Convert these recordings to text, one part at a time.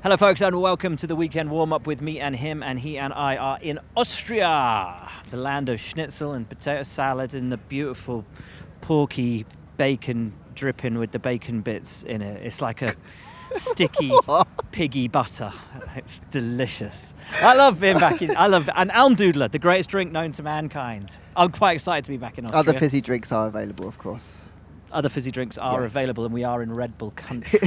Hello folks and welcome to the weekend warm-up with me and him, and he and I are in Austria, the land of schnitzel and potato salad and the beautiful porky bacon dripping with the bacon bits in it. It's like a sticky piggy butter. It's delicious. I love being back in, and Almdudler, the greatest drink known to mankind. I'm quite excited to be back in Austria. Other fizzy drinks are available, of course. Other fizzy drinks are Yes. available, and we are in Red Bull country.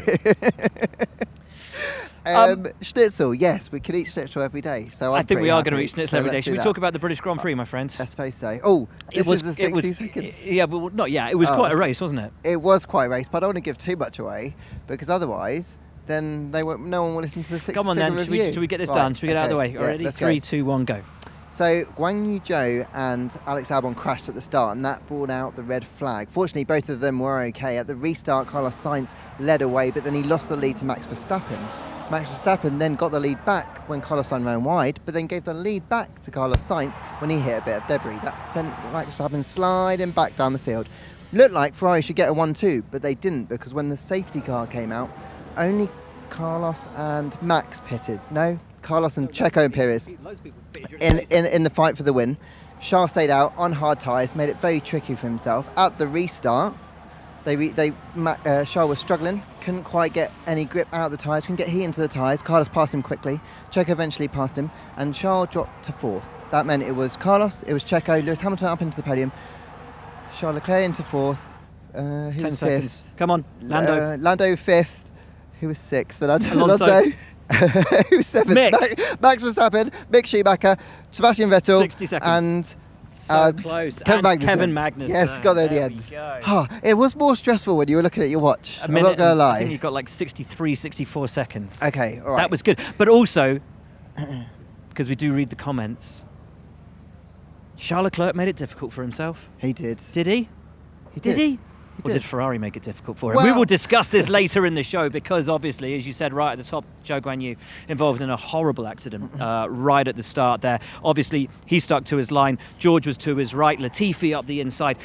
Schnitzel, yes, we can eat schnitzel every day. So I think we are going to happy. eat schnitzel every day. Should we talk about the British Grand Prix, my friend? I suppose so. Oh, this is the 60 seconds. Yeah, but not. Yeah, it was quite a race, wasn't it? It was quite a race, but I don't want to give too much away because otherwise, then no one will listen to the 60 Come on second then, should we get this done? Should we get it out of the way? Yeah, Already? let's 3, go. 2, 1, go. So Guanyu Zhou and Alex Albon crashed at the start, and that brought out the red flag. Fortunately, both of them were okay. At the restart, Carlos Sainz led away, but then he lost the lead to Max Verstappen. Max Verstappen then got the lead back when Carlos Sainz ran wide, but then gave the lead back to Carlos Sainz when he hit a bit of debris. That sent Max Verstappen sliding back down the field. Looked like Ferrari should get a 1-2, but they didn't, because when the safety car came out, only Carlos and Max pitted. No, Carlos and Checo and Perez in the fight for the win. Charles stayed out on hard tyres, made it very tricky for himself. At the restart, Charles was struggling, couldn't quite get any grip out of the tyres, couldn't get heat into the tyres. Carlos passed him quickly. Checo eventually passed him, and Charles dropped to fourth. That meant it was Carlos, it was Checo, Lewis Hamilton up into the podium, Charles Leclerc into fourth. Who 10 was seconds. fifth? Come on, Lando. Lando fifth. Who was sixth? Alonso. Who was seventh? Max Verstappen, Mick Schumacher, Sebastian Vettel, 60 seconds. and Close. Kevin And Magnussen. Kevin Magnussen. Yes, got there at the end. It was more stressful when you were looking at your watch. I'm not going to lie. I think you got like 63, 64 seconds. Okay, all right. That was good. But also, because we do read the comments, Charles Leclerc made it difficult for himself. He did. Did he? He Did he? Or did. did Ferrari make it difficult for him? Well- We will discuss this later in the show because obviously, as you said right at the top, Zhou Guanyu involved in a horrible accident right at the start there. Obviously, he stuck to his line. George was to his right. Latifi up the inside.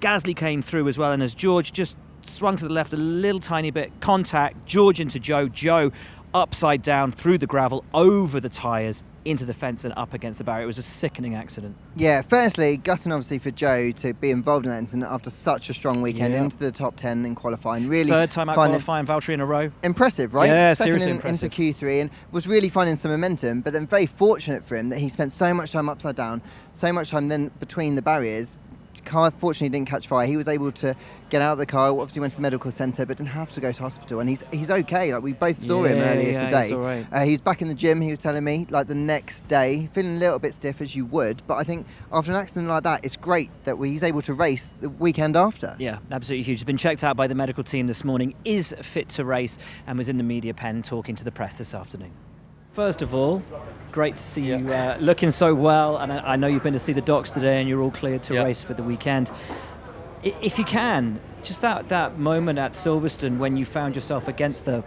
Gasly came through as well, and as George just swung to the left a little tiny bit, contact, George into Zhou. Zhou upside down through the gravel, over the tyres, into the fence and up against the barrier. It was a sickening accident. Yeah, firstly, gutting obviously for Joe to be involved in that incident after such a strong weekend, Yeah. into the top 10 in qualifying. Really Third time out qualifying Valtteri in a row. impressive, right? Yeah, Second seriously impressive. into Q3, and was really finding some momentum, but then very fortunate for him that he spent so much time upside down, so much time then between the barriers. Car fortunately didn't catch fire. He was able to get out of the car, obviously went to the medical centre, but didn't have to go to hospital, and he's okay. Like, we both saw him earlier today. He's all right. He's back in the gym, he was telling me, like the next day, feeling a little bit stiff as you would, but I think after an accident like that, it's great that he's able to race the weekend after. Yeah, absolutely huge. He's been checked out by the medical team this morning, is fit to race, and was in the media pen talking to the press this afternoon. First of all, great to see you looking so well, and I know you've been to see the docs today and you're all cleared to race for the weekend. If you can, just that moment at Silverstone when you found yourself against the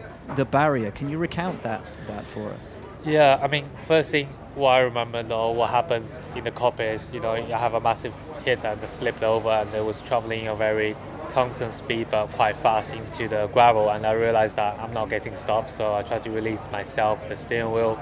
barrier, can you recount that for us? Yeah, I mean, first thing what I remember though, what happened in the cockpit is, I have a massive hit and flipped over, and it was traveling a very constant speed but quite fast into the gravel, and I realized that I'm not getting stopped, so I tried to release myself, the steering wheel,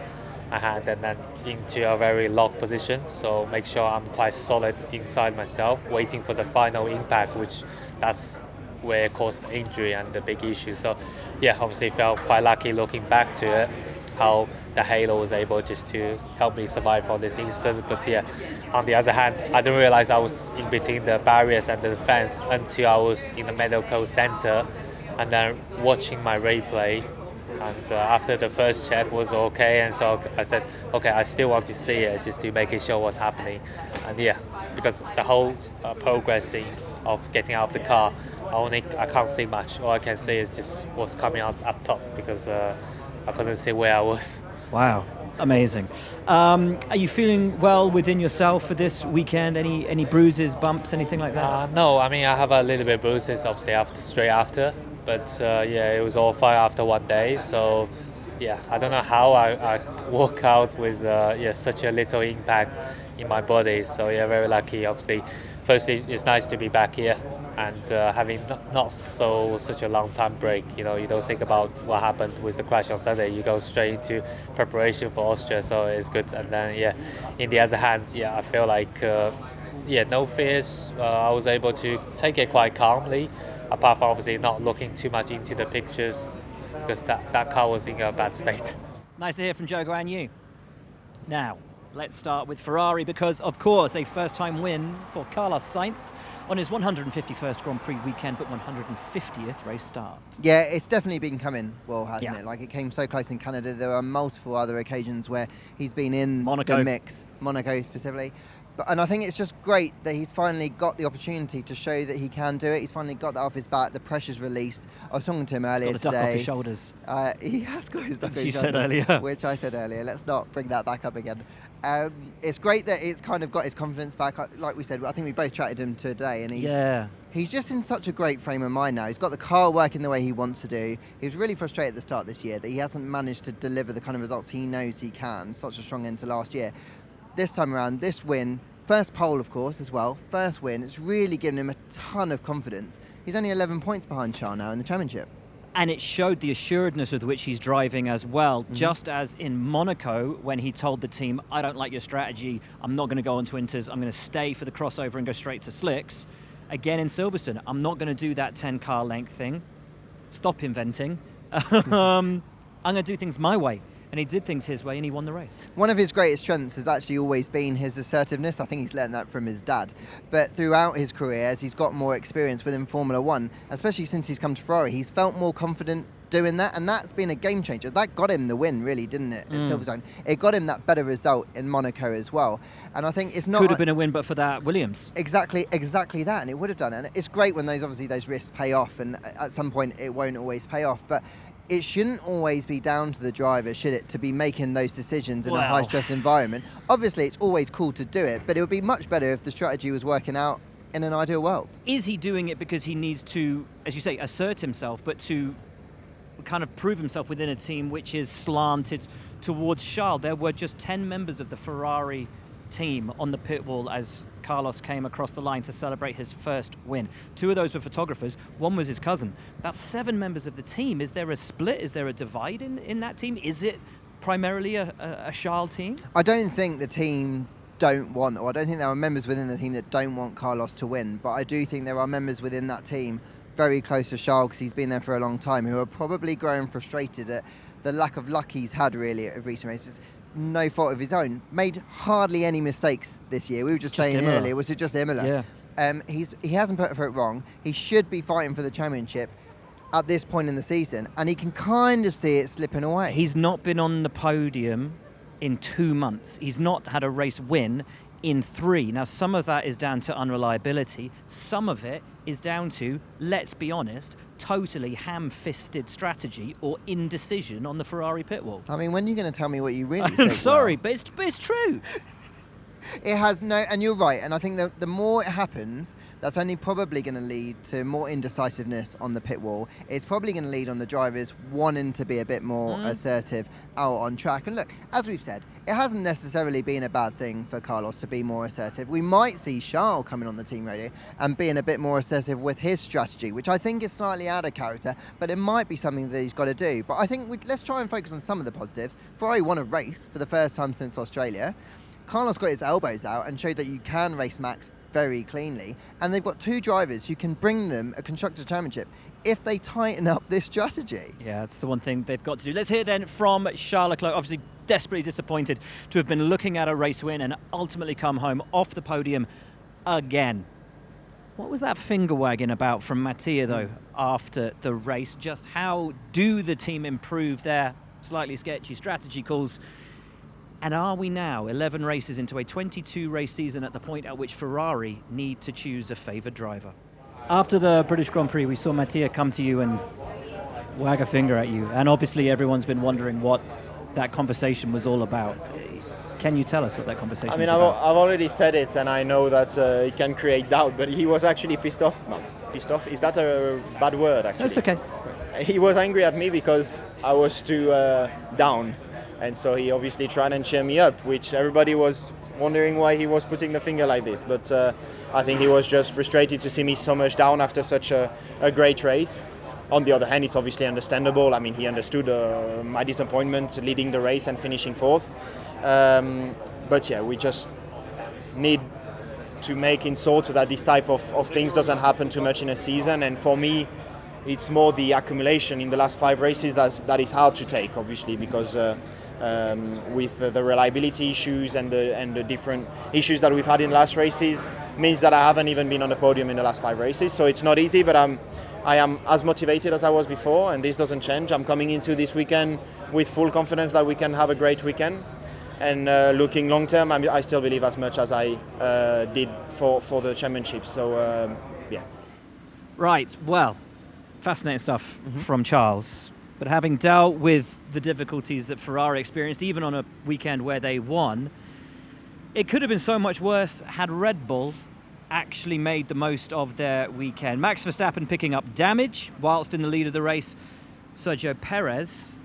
my hand, and then into a very locked position, so make sure I'm quite solid inside myself, waiting for the final impact, which that's where it caused the injury and the big issue. So yeah, obviously felt quite lucky looking back to it, how the halo was able just to help me survive on this incident. But yeah, on the other hand, I didn't realize I was in between the barriers and the fence until I was in the medical center, and then watching my replay. And after the first check was okay, and so I said, okay, I still want to see it just to make sure what's happening. And yeah, because the whole progressing of getting out of the car, I can't see much. All I can see is just what's coming out up top, because I couldn't see where I was. Wow, amazing. Are you feeling well within yourself for this weekend? Any bruises, bumps, anything like that? No, I mean, I have a little bit of bruises obviously straight after, but yeah, it was all fine after one day. So yeah, I don't know how I walk out with such a little impact in my body. So yeah, very lucky. Obviously, firstly, it's nice to be back here, and having such a long time break. You know, you don't think about what happened with the crash on Sunday. You go straight into preparation for Austria, so it's good. And then in the other hand, I feel like no fears. I was able to take it quite calmly, apart from obviously not looking too much into the pictures because that car was in a bad state. Nice to hear from Zhou Guanyu. Now, let's start with Ferrari because, of course, a first-time win for Carlos Sainz on his 151st Grand Prix weekend, but 150th race start. Yeah, it's definitely been coming well, hasn't it? Like, it came so close in Canada. There are multiple other occasions where he's been in the mix, Monaco specifically. And I think it's just great that he's finally got the opportunity to show that he can do it. He's finally got that off his back. The pressure's released. I was talking to him earlier today. Got the duck off his shoulders. He has got his duck off his shoulders. You said earlier. Which I said earlier. Let's not bring that back up again. It's great that it's kind of got his confidence back. Like we said, I think we both chatted him today. And he's just in such a great frame of mind now. He's got the car working the way he wants to do. He was really frustrated at the start this year that he hasn't managed to deliver the kind of results he knows he can. Such a strong end to last year. This time around, this win, first pole, of course, as well. First win. It's really given him a ton of confidence. He's only 11 points behind Charles now in the championship. And it showed the assuredness with which he's driving as well, just as in Monaco when he told the team, I don't like your strategy, I'm not going to go on to Inters, I'm going to stay for the crossover and go straight to slicks. Again in Silverstone, I'm not going to do that 10 car length thing. Stop inventing. I'm going to do things my way. And he did things his way and he won the race. One of his greatest strengths has actually always been his assertiveness. I think he's learned that from his dad. But throughout his career, as he's got more experience within Formula One, especially since he's come to Ferrari, he's felt more confident doing that, and that's been a game changer. That got him the win, really, didn't it, at Silverstone? It got him that better result in Monaco as well. And I think it's not... Could have been a win, but for that, Williams. Exactly that, and it would have done it. And it's great when those risks pay off, and at some point it won't always pay off, but it shouldn't always be down to the driver, should it, to be making those decisions in a high-stress environment. Obviously, it's always cool to do it, but it would be much better if the strategy was working out in an ideal world. Is he doing it because he needs to, as you say, assert himself, but to kind of prove himself within a team which is slanted towards Charles? There were just 10 members of the Ferrari team on the pit wall as Carlos came across the line to celebrate his first win. 2 of those were photographers, 1 was his cousin. That's 7 members of the team. Is there a split? Is there a divide in that team? Is it primarily a Charles team? I don't think the team don't want, or I don't think there are members within the team that don't want Carlos to win, but I do think there are members within that team very close to Charles, because he's been there for a long time, who are probably growing frustrated at the lack of luck he's had really at recent races. No fault of his own. Made hardly any mistakes this year. We were just saying Imola. earlier, was it just Imola? Yeah. He hasn't put it wrong. He should be fighting for the championship at this point in the season, and he can kind of see it slipping away. He's not been on the podium in 2 months. He's not had a race win in 3. Now, some of that is down to unreliability. Some of it is down to, let's be honest, totally ham-fisted strategy or indecision on the Ferrari pit wall. I mean, when are you going to tell me what you really think? I'm sorry, but it's true. It has no, and you're right, and I think that the more it happens, that's only probably going to lead to more indecisiveness on the pit wall. It's probably going to lead on the drivers wanting to be a bit more assertive out on track. And look, as we've said, it hasn't necessarily been a bad thing for Carlos to be more assertive. We might see Charles coming on the team radio and being a bit more assertive with his strategy, which I think is slightly out of character, but it might be something that he's got to do. But I think let's try and focus on some of the positives. Ferrari won a race for the first time since Australia. Carlos got his elbows out and showed that you can race Max very cleanly. And they've got 2 drivers who can bring them a Constructors' Championship if they tighten up this strategy. Yeah, that's the one thing they've got to do. Let's hear then from Charles Leclerc, obviously desperately disappointed to have been looking at a race win and ultimately come home off the podium again. What was that finger wagging about from Mattia, though, after the race? Just how do the team improve their slightly sketchy strategy calls? And are we now 11 races into a 22-race season at the point at which Ferrari need to choose a favoured driver? After the British Grand Prix, we saw Mattia come to you and wag a finger at you. And obviously everyone's been wondering what that conversation was all about. Can you tell us what that conversation was about? I've already said it, and I know that it can create doubt, but he was actually pissed off. No, pissed off? Is that a bad word, actually? That's okay. He was angry at me because I was too down. And so he obviously tried and cheer me up, which everybody was wondering why he was putting the finger like this. But I think he was just frustrated to see me so much down after such a great race. On the other hand, it's obviously understandable. I mean, he understood my disappointment leading the race and finishing fourth. But yeah, we just need to make in sort that this type of things doesn't happen too much in a season. And for me, it's more the accumulation in the last 5 races that is hard to take, obviously, because with the reliability issues and the different issues that we've had in the last races means that I haven't even been on the podium in the last 5 races. So it's not easy, but I am as motivated as I was before, and this doesn't change. I'm coming into this weekend with full confidence that we can have a great weekend. And looking long term, I still believe as much as I did for the championship. So yeah. Right, well, fascinating stuff from Charles. But having dealt with the difficulties that Ferrari experienced, even on a weekend where they won, it could have been so much worse had Red Bull actually made the most of their weekend. Max Verstappen picking up damage whilst in the lead of the race. Sergio Perez,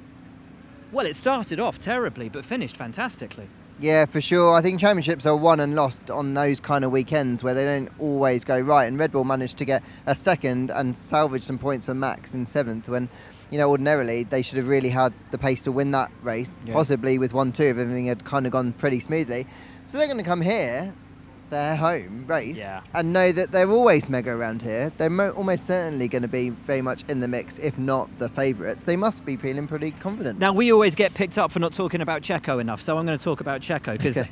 well, it started off terribly but finished fantastically. Yeah, for sure. I think championships are won and lost on those kind of weekends where they don't always go right. And Red Bull managed to get a second and salvage some points for Max in 7th when, you know, ordinarily they should have really had the pace to win that race, possibly with 1-2 if everything had kind of gone pretty smoothly. So they're going to come here, their home race, and know that they're always mega around here. They're almost certainly going to be very much in the mix, if not the favourites. They must be feeling pretty confident. Now, we always get picked up for not talking about Checo enough, so I'm going to talk about Checo, because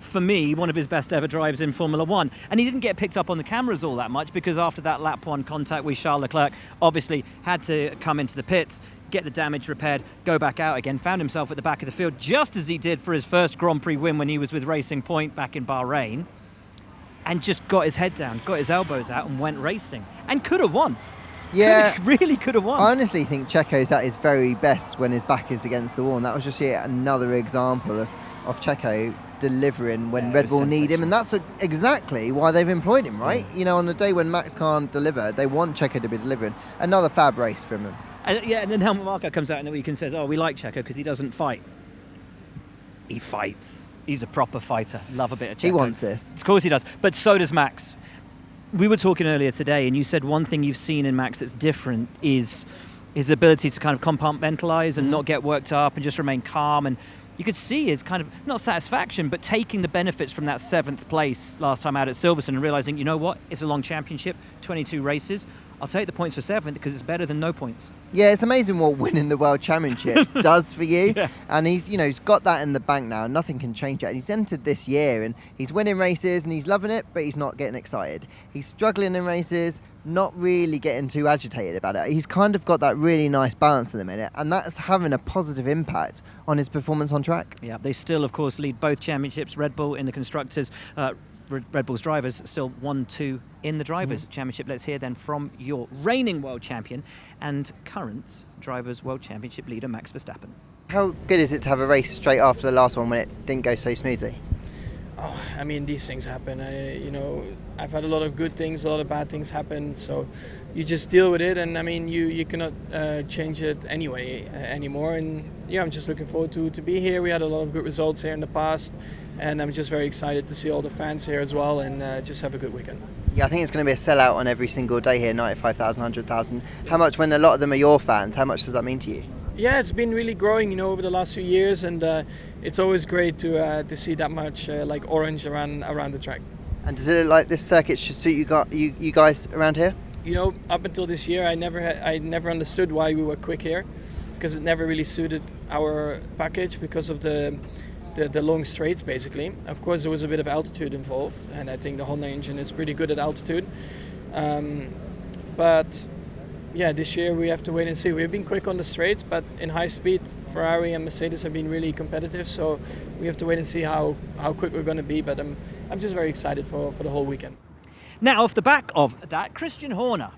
for me, one of his best ever drives in Formula 1. And he didn't get picked up on the cameras all that much, because after that lap 1 contact with Charles Leclerc, obviously had to come into the pits, get the damage repaired, go back out again, found himself at the back of the field, just as he did for his first Grand Prix win when he was with Racing Point back in Bahrain. And just got his head down, got his elbows out and went racing. And could have won. Yeah. Really could have won. I honestly think Checo's at his very best when his back is against the wall. And that was just yet another example of Checo delivering when Red Bull need him. And that's exactly why they've employed him, right? You know, on the day when Max can't deliver, they want Checo to be delivering. Another fab race from him. And then Helmut Marko comes out in the week and says, oh, we like Checo because he doesn't fight. He fights. He's a proper fighter. Love a bit of Checo. He wants this. Of course he does. But so does Max. We were talking earlier today, and you said one thing you've seen in Max that's different is his ability to kind of compartmentalize and not get worked up and just remain calm. And you could see his kind of, not satisfaction, but taking the benefits from that 7th place last time out at Silverstone and realizing, you know what, it's a long championship, 22 races. I'll take the points for 7th because it's better than no points. Yeah, it's amazing what winning the World Championship does for you. And he's got that in the bank now. Nothing can change it. And he's entered this year and he's winning races and he's loving it, but he's not getting excited. He's struggling in races, not really getting too agitated about it. He's kind of got that really nice balance in the minute, and that's having a positive impact on his performance on track. Yeah, they still, of course, lead both championships. Red Bull in the constructors. Red Bull's drivers still 1-2 in the Drivers' Championship. Let's hear then from your reigning world champion and current Drivers' World Championship leader, Max Verstappen. How good is it to have a race straight after the last one when it didn't go so smoothly? Oh, I mean, these things happen. I've had a lot of good things, a lot of bad things happen. So you just deal with it, and I mean, you cannot change it anyway anymore. And yeah, I'm just looking forward to be here. We had a lot of good results here in the past, and I'm just very excited to see all the fans here as well, and just have a good weekend. Yeah, I think it's going to be a sellout on every single day here, 95,000, 100,000. How much, when a lot of them are your fans, how much does that mean to you? Yeah, it's been really growing, over the last few years, and it's always great to see that much like orange around the track. And does it look like this circuit should suit you guys around here? Up until this year, I never understood why we were quick here, because it never really suited our package because of the long straights, basically. Of course, there was a bit of altitude involved, and I think the Honda engine is pretty good at altitude. But yeah, this year we have to wait and see. We've been quick on the straights, but in high speed, Ferrari and Mercedes have been really competitive. So we have to wait and see how quick we're going to be. But I'm just very excited for the whole weekend. Now, off the back of that, Christian Horner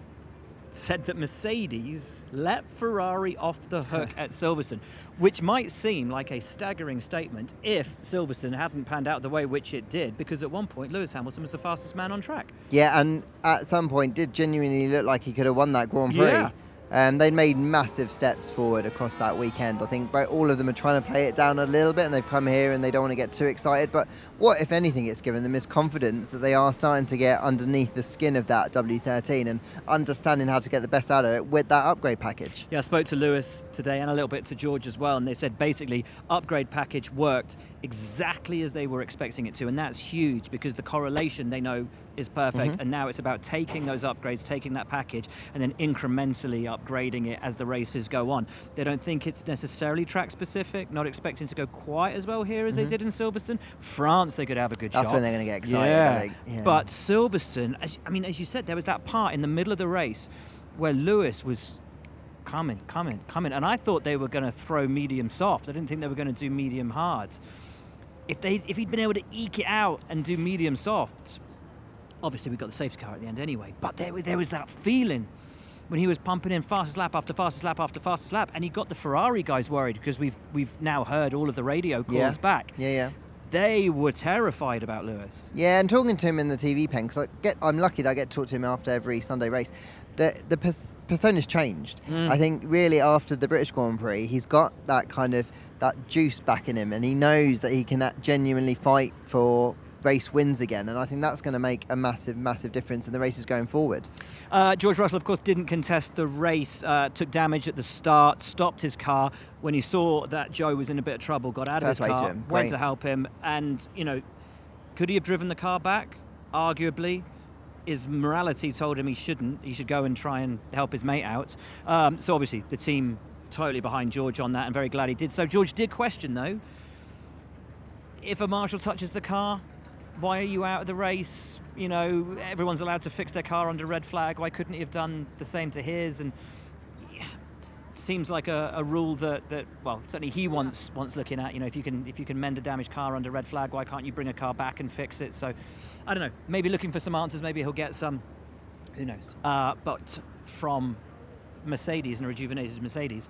said that Mercedes let Ferrari off the hook at Silverstone, which might seem like a staggering statement if Silverstone hadn't panned out the way which it did, because at one point Lewis Hamilton was the fastest man on track. Yeah, and at some point did genuinely look like he could have won that Grand Prix. Yeah. They made massive steps forward across that weekend. I think all of them are trying to play it down a little bit, and they've come here and they don't want to get too excited. But what, if anything, it's given them is confidence that they are starting to get underneath the skin of that W13 and understanding how to get the best out of it with that upgrade package. Yeah, I spoke to Lewis today and a little bit to George as well, and they said basically upgrade package worked exactly as they were expecting it to, and that's huge because the correlation they know is perfect, and now it's about taking those upgrades, taking that package, and then incrementally upgrading it as the races go on. They don't think it's necessarily track specific, not expecting to go quite as well here as they did in Silverstone. France, they could have a good shot. That's when they're going to get excited. Yeah. I think. Yeah. But Silverstone, as you said, there was that part in the middle of the race where Lewis was coming, and I thought they were going to throw medium soft. I didn't think they were going to do medium hard. If he'd been able to eke it out and do medium soft, obviously we got the safety car at the end anyway, but there was that feeling when he was pumping in fastest lap after fastest lap after fastest lap, and he got the Ferrari guys worried because we've now heard all of the radio calls back. Yeah. They were terrified about Lewis. Yeah, and talking to him in the TV pen, because I'm lucky that I get to talk to him after every Sunday race. The persona's changed. I think really after the British Grand Prix, he's got that kind of that juice back in him, and he knows that he can genuinely fight for race wins again, and I think that's going to make a massive difference in the races going forward. George Russell, of course, didn't contest the race, took damage at the start, stopped his car when he saw that Zhou was in a bit of trouble, got out of his car, went to help him, and, could he have driven the car back? Arguably. His morality told him he shouldn't. He should go and try and help his mate out. So obviously the team totally behind George on that, and very glad he did so. George did question, though, if a marshal touches the car, why are you out of the race? Everyone's allowed to fix their car under red flag. Why couldn't he have done the same to his? And it seems like a rule that well, certainly he wants looking at. If you can mend a damaged car under red flag, why can't you bring a car back and fix it? So I don't know. Maybe looking for some answers. Maybe he'll get some. Who knows? But from Mercedes and a rejuvenated Mercedes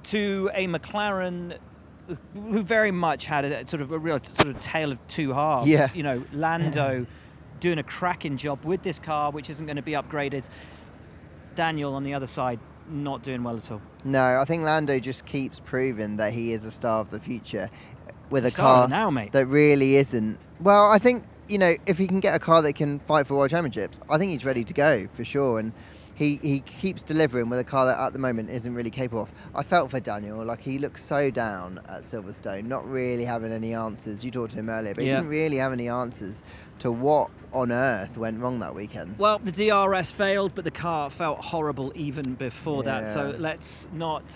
to a McLaren who very much had a real tale of two halves. Yeah. Lando doing a cracking job with this car, which isn't going to be upgraded. Daniel on the other side, not doing well at all. No, I think Lando just keeps proving that he is a star of the future with It's a car now, mate. that really isn't. Well, I think, if he can get a car that can fight for World Championships, I think he's ready to go for sure. And he keeps delivering with a car that at the moment isn't really capable of. I felt for Daniel, like he looked so down at Silverstone, not really having any answers. You talked to him earlier, but he didn't really have any answers to what on earth went wrong that weekend. Well, the DRS failed, but the car felt horrible even before that. So let's not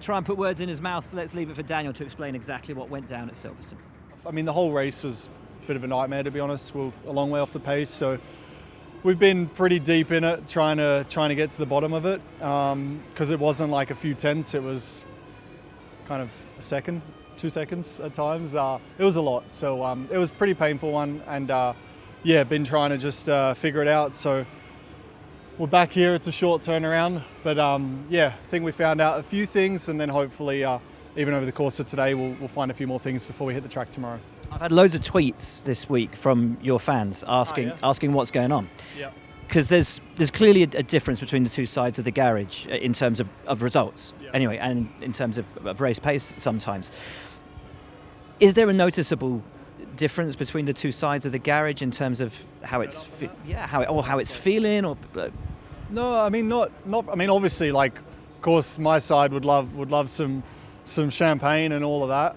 try and put words in his mouth. Let's leave it for Daniel to explain exactly what went down at Silverstone. I mean, the whole race was a bit of a nightmare, to be honest. We're a long way off the pace, so we've been pretty deep in it, trying to get to the bottom of it, because it wasn't like a few tenths. It was kind of a second, 2 seconds at times. It was a lot, so it was a pretty painful one, and been trying to just figure it out. So we're back here. It's a short turnaround, but I think we found out a few things, and then hopefully even over the course of today we'll find a few more things before we hit the track tomorrow. I've had loads of tweets this week from your fans asking what's going on. Yeah. Because there's clearly a difference between the two sides of the garage in terms of results, anyway, and in terms of race pace sometimes. Is there a noticeable difference between the two sides of the garage in terms of how it's how it's feeling? Or No, I mean not. I mean, obviously, like, of course, my side would love some champagne and all of that.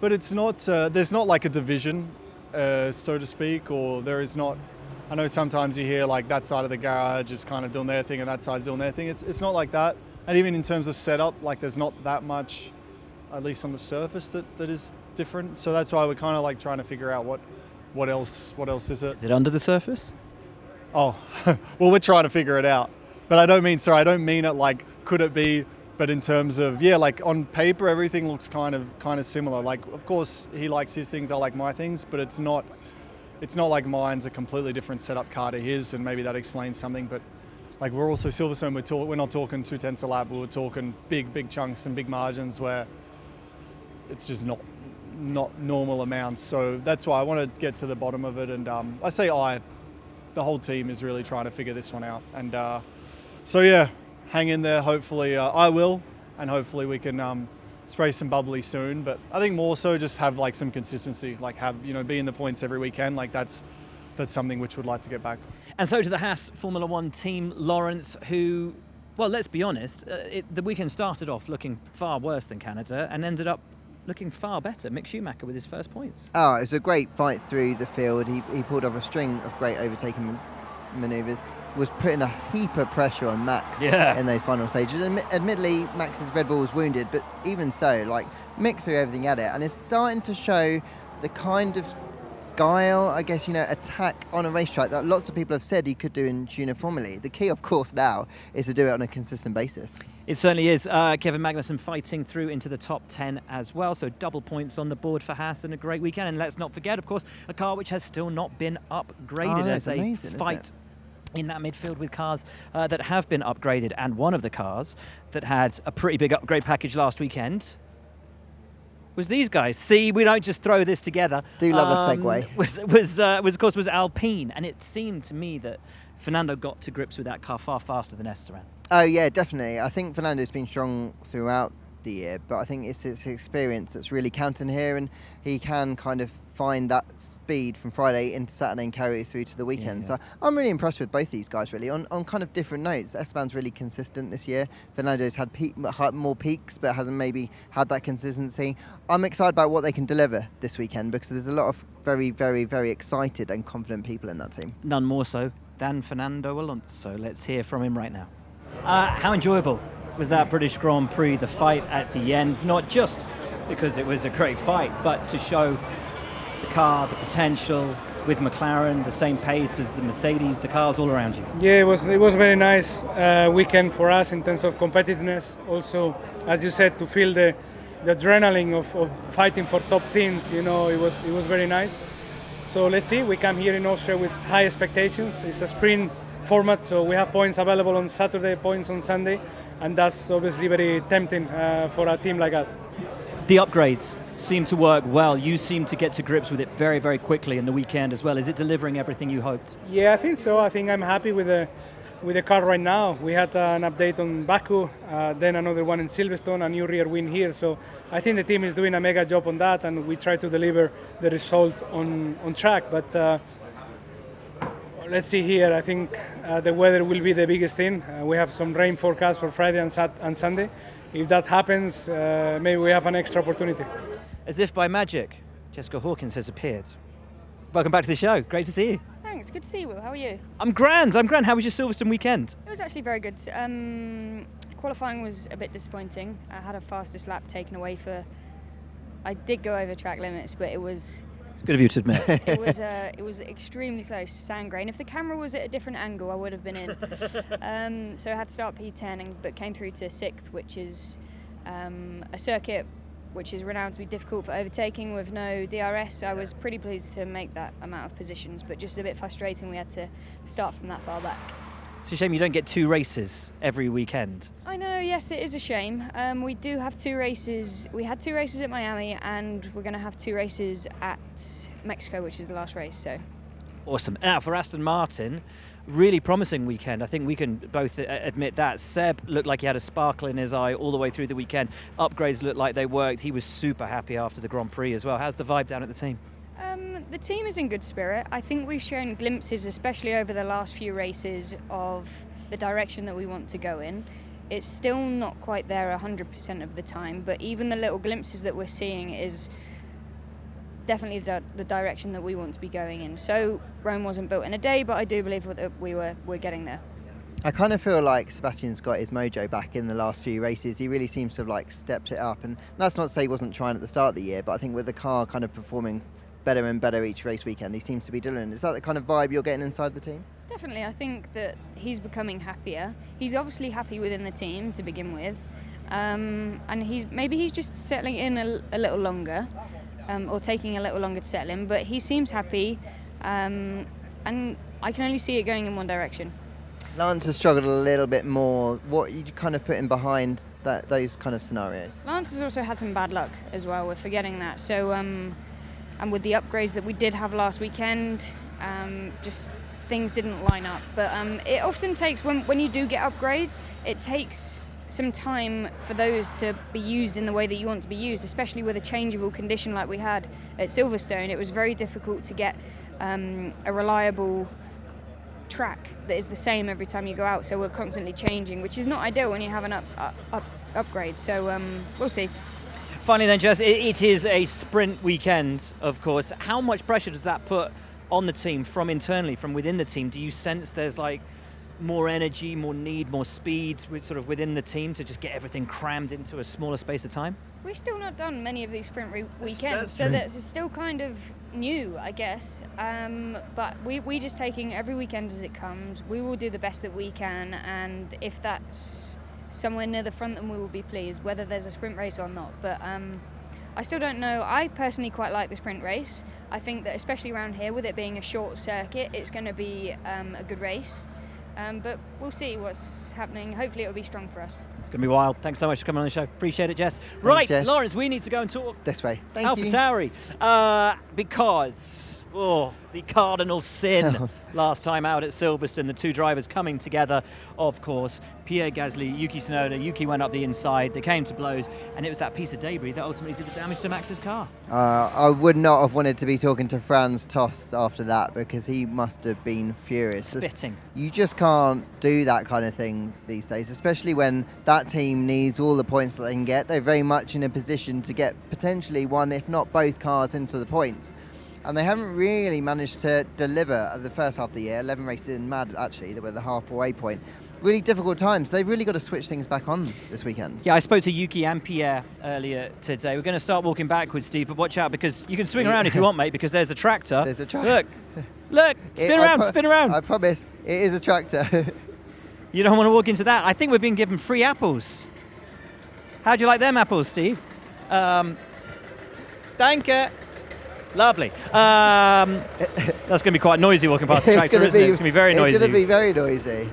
But it's not. There's not like a division, so to speak, or there is not. I know sometimes you hear like that side of the garage is kind of doing their thing and that side's doing their thing. It's not like that. And even in terms of setup, like there's not that much, at least on the surface, that is different. So that's why we're kind of like trying to figure out what else is it. Is it under the surface? Oh, well, we're trying to figure it out. But I don't mean it like could it be. But in terms of, like on paper, everything looks kind of similar. Like, of course, he likes his things, I like my things, but it's not like mine's a completely different setup car to his, and maybe that explains something. But like we're also Silverstone, we're not talking 2 tenths a lap, we're talking big chunks and big margins where it's just not normal amounts. So that's why I want to get to the bottom of it. And I say the whole team is really trying to figure this one out. And hang in there. Hopefully I will, and hopefully we can spray some bubbly soon. But I think more so just have like some consistency, like have, be in the points every weekend. Like that's something which we'd like to get back. And so to the Haas Formula One team, Lawrence, who, well, let's be honest, the weekend started off looking far worse than Canada and ended up looking far better. Mick Schumacher with his first points. Oh, it was a great fight through the field. He pulled off a string of great overtaking manoeuvres, was putting a heap of pressure on Max in those final stages. Admittedly, Max's Red Bull was wounded, but even so, like, Mick threw everything at it, and it's starting to show the kind of guile, I guess, attack on a racetrack that lots of people have said he could do in junior Formula. The key, of course, now is to do it on a consistent basis. It certainly is. Kevin Magnussen fighting through into the top 10 as well, so double points on the board for Haas and a great weekend. And let's not forget, of course, a car which has still not been upgraded as they fight in that midfield with cars that have been upgraded. And one of the cars that had a pretty big upgrade package last weekend was these guys. See, we don't just throw this together. Do love a segue. Was Alpine, and it seemed to me that Fernando got to grips with that car far faster than Esteban. Oh yeah, definitely. I think Fernando's been strong throughout the year, but I think it's his experience that's really counting here, and he can kind of find that speed from Friday into Saturday and carry it through to the weekend. Yeah. So I'm really impressed with both these guys, really, on kind of different notes. Esteban's really consistent this year. Fernando's had more peaks, but hasn't maybe had that consistency. I'm excited about what they can deliver this weekend, because there's a lot of very, very, very excited and confident people in that team. None more so than Fernando Alonso. Let's hear from him right now. How enjoyable was that British Grand Prix, the fight at the end? Not just because it was a great fight, but to show the car, the potential with McLaren, the same pace as the Mercedes, the cars all around you. Yeah, it was very nice weekend for us in terms of competitiveness. Also, as you said, to feel the adrenaline of fighting for top things, it was very nice. So let's see, we come here in Austria with high expectations. It's a sprint format, so we have points available on Saturday, points on Sunday, and that's obviously very tempting for a team like us. The upgrades seem to work well. You seem to get to grips with it very, very quickly in the weekend as well. Is it delivering everything you hoped? Yeah, I think so. I think I'm happy with the car right now. We had an update on Baku, then another one in Silverstone, a new rear wing here. So I think the team is doing a mega job on that, and we try to deliver the result on track. But let's see here. I think the weather will be the biggest thing. We have some rain forecast for Friday and Sunday. If that happens, maybe we have an extra opportunity. As if by magic, Jessica Hawkins has appeared. Welcome back to the show. Great to see you. Thanks, good to see you, Will. How are you? I'm grand. How was your Silverstone weekend? It was actually very good. Qualifying was a bit disappointing. I had a fastest lap taken away I did go over track limits, but it was... Good of you to admit. It was extremely close, sand grain. If the camera was at a different angle, I would have been in. So I had to start P10, but came through to 6th, which is a circuit which is renowned to be difficult for overtaking with no DRS. I was pretty pleased to make that amount of positions, but just a bit frustrating we had to start from that far back. It's a shame you don't get 2 races every weekend. I know, yes, it is a shame. We do have 2 races. We had 2 races at Miami, and we're going to have 2 races at Mexico, which is the last race. So, awesome. Now for Aston Martin, really promising weekend. I think we can both admit that. Seb looked like he had a sparkle in his eye all the way through the weekend. Upgrades looked like they worked. He was super happy after the Grand Prix as well. How's the vibe down at the team? The team is in good spirit. I think we've shown glimpses, especially over the last few races, of the direction that we want to go in. It's still not quite there 100% of the time, but even the little glimpses that we're seeing is definitely the direction that we want to be going in. So Rome wasn't built in a day, but I do believe that we're getting there. I kind of feel like Sebastian's got his mojo back in the last few races. He really seems to have stepped it up, and that's not to say he wasn't trying at the start of the year, but I think with the car kind of performing better and better each race weekend, he seems to be doing. Is that the kind of vibe you're getting inside the team? Definitely. I think that he's becoming happier. He's obviously happy within the team to begin with, and he's just settling in a little longer, or taking a little longer to settle in, but he seems happy, and I can only see it going in one direction. Lance has struggled a little bit more. What are you kind of putting behind those kind of scenarios? Lance has also had some bad luck as well. We're forgetting that. So, and with the upgrades that we did have last weekend, just things didn't line up. But it often takes, when you do get upgrades, it takes some time for those to be used in the way that you want to be used, especially with a changeable condition like we had at Silverstone. It was very difficult to get a reliable track that is the same every time you go out, so we're constantly changing, which is not ideal when you have an upgrade. So we'll see. Finally then, Jess, it is a sprint weekend, of course. How much pressure does that put on the team from internally, from within the team? Do you sense there's like more energy, more need, more speed sort of within the team to just get everything crammed into a smaller space of time? We've still not done many of these sprint weekends, so that's still kind of new, I guess. But we just taking every weekend as it comes. We will do the best that we can, and if that's somewhere near the front, then we will be pleased, whether there's a sprint race or not. But I still don't know. I personally quite like the sprint race. I think that especially around here, with it being a short circuit, it's going to be a good race. But we'll see what's happening. Hopefully it'll be strong for us. It's going to be wild. Thanks so much for coming on the show. Appreciate it, Jess. Right, Jess. Lawrence, we need to go and talk This way. Thank you. AlphaTauri. Because, the cardinal sin last time out at Silverstone, the two drivers coming together, of course. Pierre Gasly, Yuki Tsunoda. Yuki went up the inside. They came to blows, and it was that piece of debris that ultimately did the damage to Max's car. I would not have wanted to be talking to Franz Tost after that, because he must have been furious. Spitting. You just can't do that kind of thing these days, especially when that team needs all the points that they can get. They're very much in a position to get potentially one, if not both cars into the points. And they haven't really managed to deliver at the first half of the year. 11 races in mad, actually, that were the halfway point. Really difficult times. They've really got to switch things back on this weekend. Yeah, I spoke to Yuki and Pierre earlier today. We're going to start walking backwards, Steve, but watch out, because you can swing around if you want, mate, because there's a tractor. There's a tractor. Look, spin around. I promise, it is a tractor. You don't want to walk into that. I think we're being given free apples. How do you like them apples, Steve? Danke. Lovely. That's going to be quite noisy walking past the tractor, isn't it? It's going to be very noisy. It's going to be very noisy.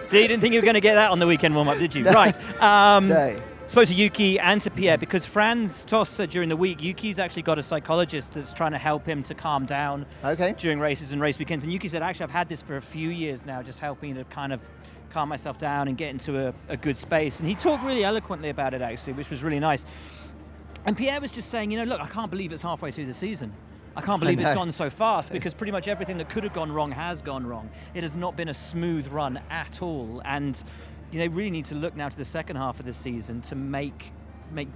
See, you didn't think you were going to get that on the weekend warm-up, did you? Right. No. Spoke to Yuki and to Pierre, because Franz Tost said during the week, Yuki's actually got a psychologist that's trying to help him to calm down during races and race weekends. And Yuki said, actually, I've had this for a few years now, just helping to kind of calm myself down and get into a good space. And he talked really eloquently about it, actually, which was really nice. And Pierre was just saying, look, I can't believe it's halfway through the season. I can't believe it's gone so fast, because pretty much everything that could have gone wrong has gone wrong. It has not been a smooth run at all. And they really need to look now to the second half of the season to make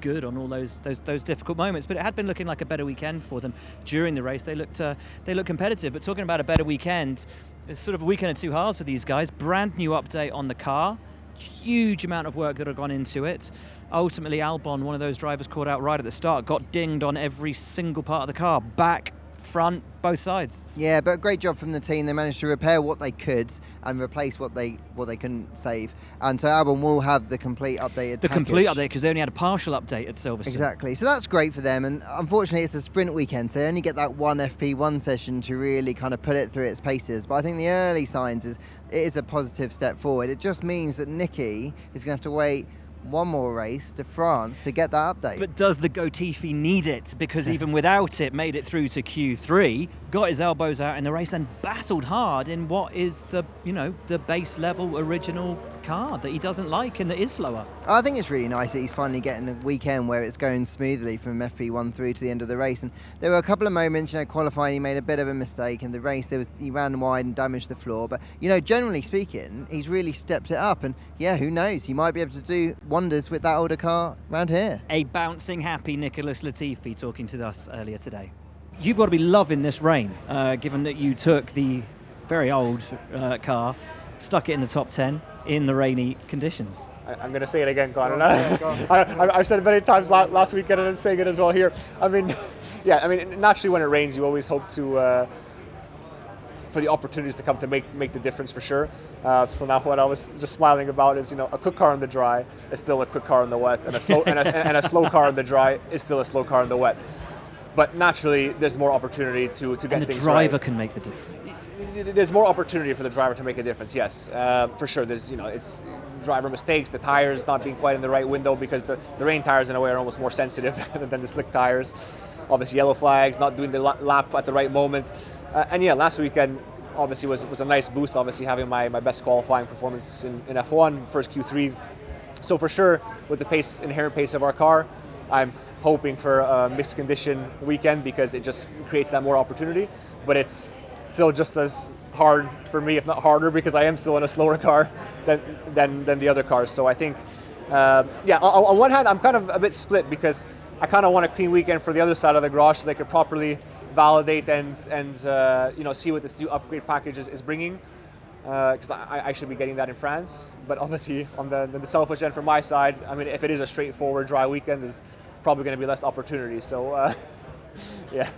good on all those difficult moments. But it had been looking like a better weekend for them during the race. They looked competitive. But talking about a better weekend, it's sort of a weekend of two halves for these guys. Brand new update on the car. Huge amount of work that had gone into it. Ultimately, Albon, one of those drivers caught out right at the start, got dinged on every single part of the car, back, front, both sides. Yeah, but great job from the team. They managed to repair what they could and replace what they couldn't save. And so Albon will have the complete updated package. Complete update, because they only had a partial update at Silverstone. Exactly. So that's great for them. And unfortunately, it's a sprint weekend, so they only get that one FP1 session to really kind of put it through its paces. But I think the early signs is it is a positive step forward. It just means that Nicky is going to have to wait one more race to France to get that update. But does the Latifi need it? Because even without it, made it through to Q3, got his elbows out in the race and battled hard in what is the base level original car that he doesn't like and that is slower. I think it's really nice that he's finally getting a weekend where it's going smoothly from FP1 through to the end of the race. And there were a couple of moments, qualifying, he made a bit of a mistake in the race. He ran wide and damaged the floor. But, generally speaking, he's really stepped it up. And, who knows? He might be able to do wonders with that older car around here. A bouncing, happy Nicholas Latifi talking to us earlier today. You've got to be loving this rain, given that you took the very old car, stuck it in the top 10 in the rainy conditions. I'm going to say it again, Connor. I've said it many times last weekend, and I'm saying it as well here. Naturally when it rains, you always hope to for the opportunities to come to make the difference for sure. So now what I was just smiling about is, a quick car in the dry is still a quick car in the wet, and a slow and a slow car in the dry is still a slow car in the wet. But naturally, there's more opportunity to get things right. And the driver can make the difference. There's more opportunity for the driver to make a difference, yes. For sure, there's, it's driver mistakes, the tires not being quite in the right window, because the rain tires, in a way, are almost more sensitive than the slick tires. obviously yellow flags, not doing the lap at the right moment. And yeah, last weekend obviously was a nice boost, obviously having my best qualifying performance in F1, first Q3. So for sure, with the inherent pace of our car, I'm hoping for a mixed condition weekend because it just creates that more opportunity. But it's still just as hard for me, if not harder, because I am still in a slower car than the other cars. So I think, on one hand, I'm kind of a bit split because I kind of want a clean weekend for the other side of the garage so they could properly validate and see what this new upgrade package is bringing. Because I should be getting that in France. But obviously, on the selfish end from my side, I mean, if it is a straightforward dry weekend, there's probably going to be less opportunity. So, yeah.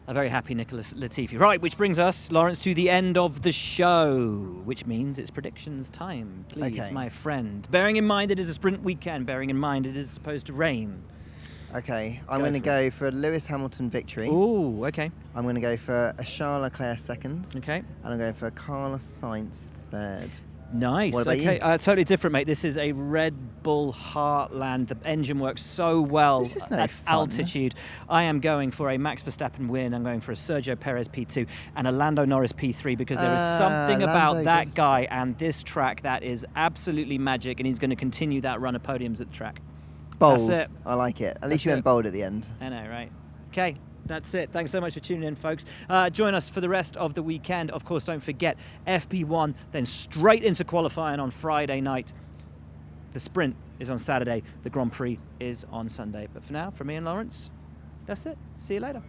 A very happy Nicholas Latifi. Right, which brings us, Lawrence, to the end of the show, which means it's predictions time. Please, Okay. my friend. Bearing in mind it is a sprint weekend, bearing in mind it is supposed to rain. Okay, I'm Go going to for go for a Lewis Hamilton victory. Ooh, okay. I'm going to go for a Charles Leclerc second. Okay. And I'm going for a Carlos Sainz third. Nice. What about okay. you? Totally different, mate. This is a Red Bull Heartland. The engine works so well This is no at fun. altitude. I am going for a Max Verstappen win. I'm going for a Sergio Perez P2 and a Lando Norris P3 because there is something about Lando that does- guy and this track that is absolutely magic, and he's going to continue that run of podiums at the track. Bold. That's it. I like it. At That's least you it. went bold at the end. I know, right? Okay, that's it. Thanks so much for tuning in, folks. Join us for the rest of the weekend. Of course, don't forget FP1, then straight into qualifying on Friday night. The sprint is on Saturday. The Grand Prix is on Sunday. But for now, from me and Lawrence, that's it. See you later.